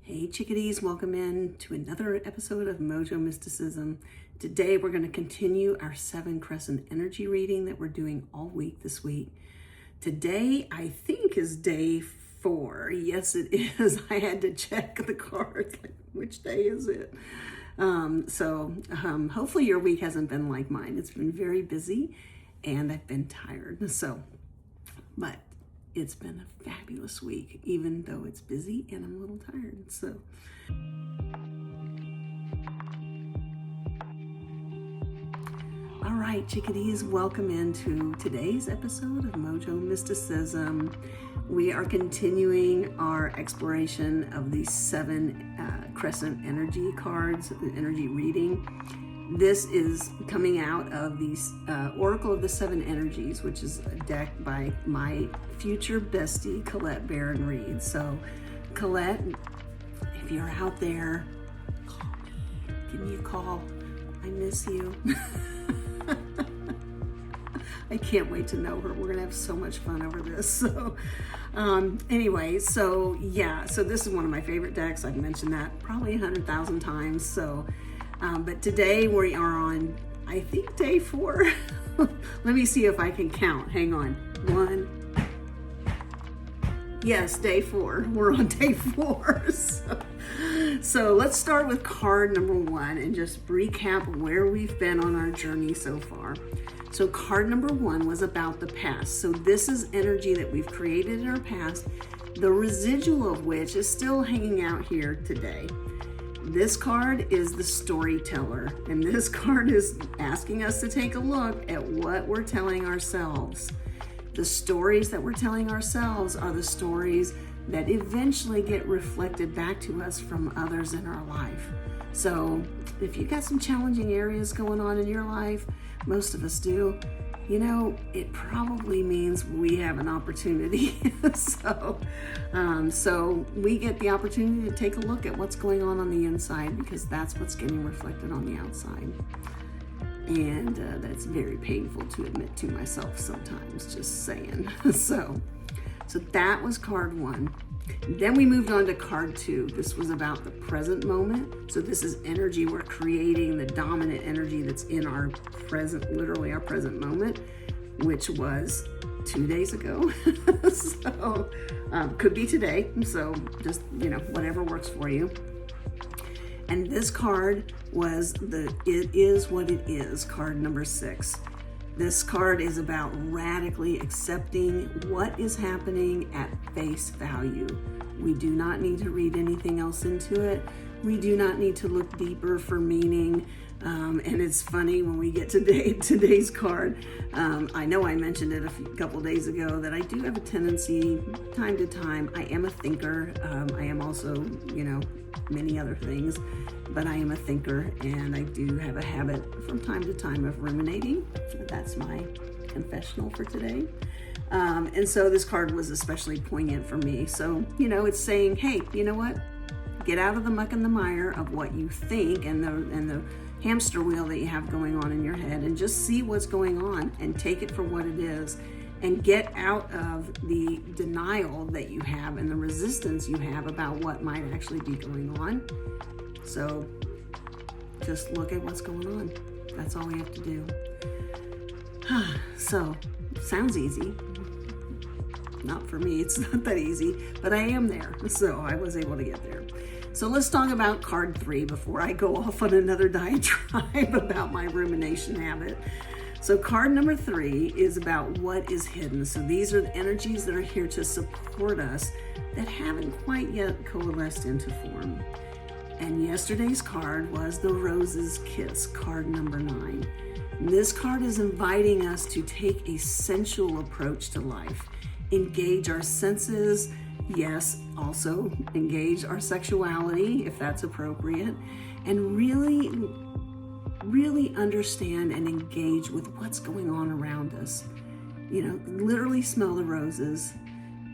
Hey chickadees, welcome in to another episode of Mojo Mysticism. Today we're going to continue our 7 crescent energy reading that we're doing all week this week. Today I think is day 4. Yes it is. I had to check the cards, like which day is it? Hopefully your week hasn't been like mine. It's been very busy and I've been tired. But it's been a fabulous week, even though it's busy and I'm a little tired. All right, chickadees, welcome into today's episode of Mojo Mysticism. We are continuing our exploration of these 7 crescent energy cards, the energy reading. This is coming out of the Oracle of the 7 Energies, which is a deck by my future bestie, Colette Barron Reed. So, Colette, if you're out there, call me. Give me a call. I miss you. I can't wait to know her. We're going to have so much fun over this. So this is one of my favorite decks. I've mentioned that probably 100,000 times. But today we are on, I think, day 4. Let me see if I can count. Hang on. 1. Yes, day 4. We're on day 4. So let's start with card number 1 and just recap where we've been on our journey so far. So card number 1 was about the past. So this is energy that we've created in our past, the residual of which is still hanging out here today. This card is the storyteller, and this card is asking us to take a look at what we're telling ourselves. The stories that we're telling ourselves are the stories that eventually get reflected back to us from others in our life. So if you got some challenging areas going on in your life, most of us do, it probably means we have an opportunity. So we get the opportunity to take a look at what's going on the inside, because that's what's getting reflected on the outside. And that's very painful to admit to myself sometimes, just saying. So that was card 1. Then we moved on to card 2. This was about the present moment. So this is energy. We're creating the dominant energy that's in our present, literally our present moment, which was 2 days ago. Could be today. So just, whatever works for you. And this card was It Is What It Is, card number 6. This card is about radically accepting what is happening at face value. We do not need to read anything else into it. We do not need to look deeper for meaning. And it's funny when we get to today's card. I know I mentioned it a couple days ago that I do have a tendency, time to time, I am a thinker. I am also, many other things, but I am a thinker, and I do have a habit from time to time of ruminating. That's my confessional for today. And so this card was especially poignant for me. So, it's saying, hey, you know what? Get out of the muck and the mire of what you think and the hamster wheel that you have going on in your head, and just see what's going on and take it for what it is, and get out of the denial that you have and the resistance you have about what might actually be going on. So just look at what's going on. That's all we have to do. So, sounds easy. Not for me, it's not that easy, but I am there. So I was able to get there. So let's talk about card 3 before I go off on another diatribe about my rumination habit. So card number 3 is about what is hidden. So these are the energies that are here to support us that haven't quite yet coalesced into form. And yesterday's card was the Rose's Kiss, card number 9. And this card is inviting us to take a sensual approach to life, engage our senses, yes, also engage our sexuality if that's appropriate, and really understand and engage with what's going on around us. Literally smell the roses,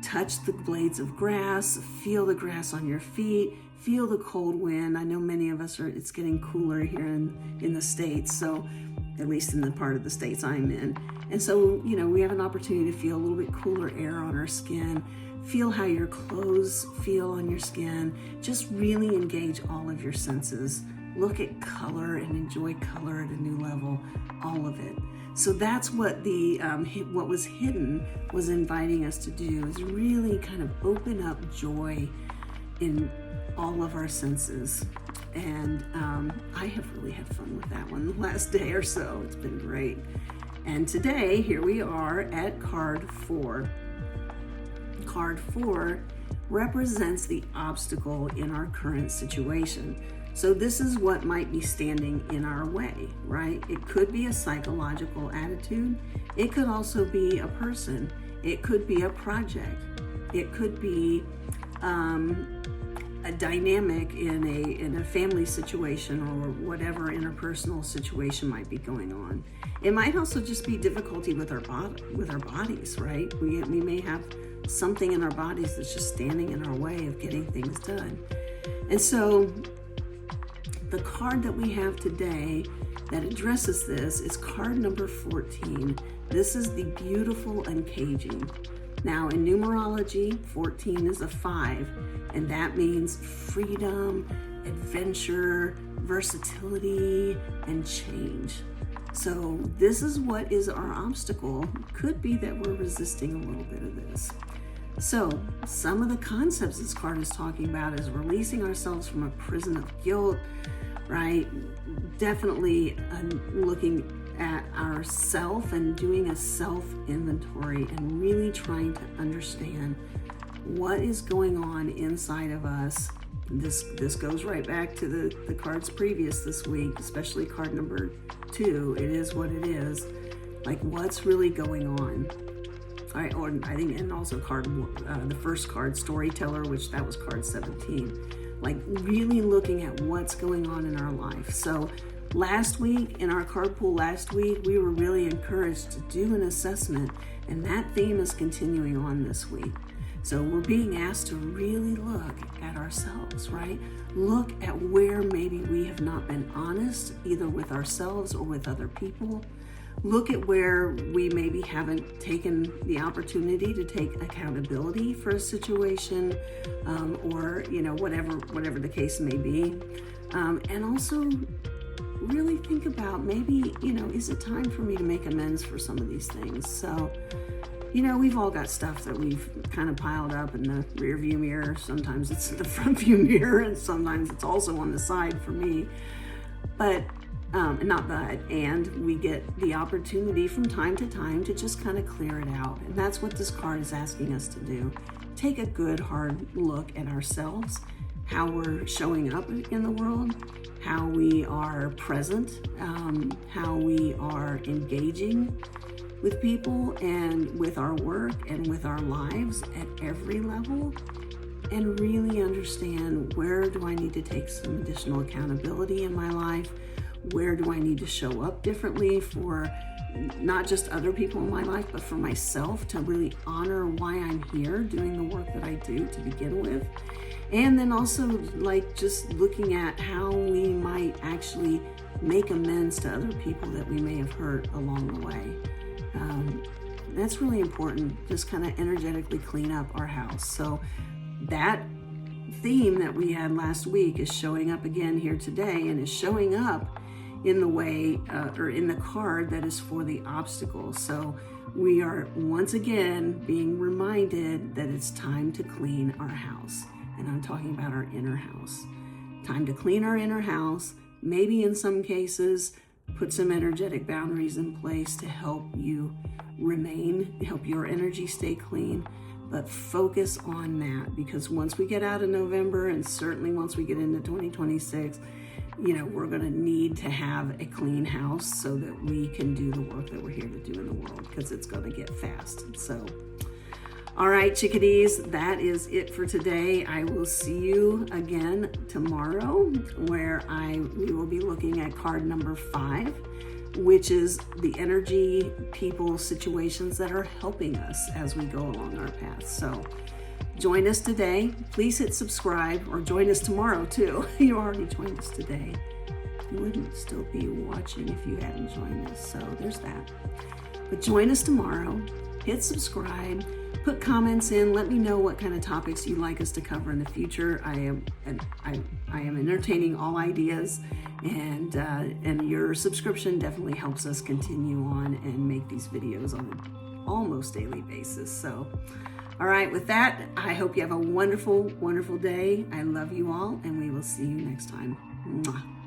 touch the blades of grass, feel the grass on your feet, feel the cold wind. I know many of us it's getting cooler here in the States, so at least in the part of the States I'm in. And so, we have an opportunity to feel a little bit cooler air on our skin. Feel how your clothes feel on your skin. Just really engage all of your senses. Look at color and enjoy color at a new level, all of it. So that's what what was hidden was inviting us to do, is really kind of open up joy in all of our senses. And I have really had fun with that one the last day or so. It's been great. And today, here we are at card 4. Card 4 represents the obstacle in our current situation. So this is what might be standing in our way, right? It could be a psychological attitude. It could also be a person. It could be a project. It could be a dynamic in a family situation, or whatever interpersonal situation might be going on. It might also just be difficulty with our bodies, right? We may have something in our bodies that's just standing in our way of getting things done. And so the card that we have today that addresses this is card number 14. This is the beautiful uncaging. Now, in numerology, 14 is a 5, and that means freedom, adventure, versatility, and change. So this is what is our obstacle. Could be that we're resisting a little bit of this. So some of the concepts this card is talking about is releasing ourselves from a prison of guilt, right? Definitely looking at ourself and doing a self-inventory and really trying to understand what is going on inside of us. This goes right back to the cards previous this week, especially card number 2. It is what it is. Like, what's really going on? All right, or I think, and also the first card, storyteller, which that was card 17. Like, really looking at what's going on in our life. So last week, in our card pool last week, we were really encouraged to do an assessment, and that theme is continuing on this week. So we're being asked to really look at ourselves, right? Look at where maybe we have not been honest, either with ourselves or with other people. Look at where we maybe haven't taken the opportunity to take accountability for a situation, or whatever the case may be. And also really think about maybe, is it time for me to make amends for some of these things? So, we've all got stuff that we've kind of piled up in the rear view mirror. Sometimes it's in the front view mirror, and sometimes it's also on the side for me. And we get the opportunity from time to time to just kind of clear it out. And that's what this card is asking us to do. Take a good hard look at ourselves, how we're showing up in the world, how we are present, how we are engaging with people and with our work and with our lives at every level, and really understand, where do I need to take some additional accountability in my life? Where do I need to show up differently for not just other people in my life, but for myself, to really honor why I'm here doing the work that I do to begin with? And then also, like, just looking at how we might actually make amends to other people that we may have hurt along the way. That's really important. Just kind of energetically clean up our house. So that theme that we had last week is showing up again here today, and is showing up in the way, or in the card that is for the obstacle. So we are once again being reminded that it's time to clean our house. And I'm talking about our inner house. Time to clean our inner house. Maybe in some cases, put some energetic boundaries in place to help you help your energy stay clean. But focus on that, because once we get out of November, and certainly once we get into 2026, we're going to need to have a clean house so that we can do the work that we're here to do in the world, because it's going to get fast. So, all right, chickadees, that is it for today. I will see you again tomorrow, where we will be looking at card number 5, which is the energy, people, situations that are helping us as we go along our path. So join us today. Please hit subscribe, or join us tomorrow too. You already joined us today. You wouldn't still be watching if you hadn't joined us. So there's that. But join us tomorrow. Hit subscribe. put comments in. Let me know what kind of topics you'd like us to cover in the future. I am entertaining all ideas, and your subscription definitely helps us continue on and make these videos on an almost daily basis. So, all right, with that, I hope you have a wonderful, wonderful day. I love you all, and we will see you next time. Mwah.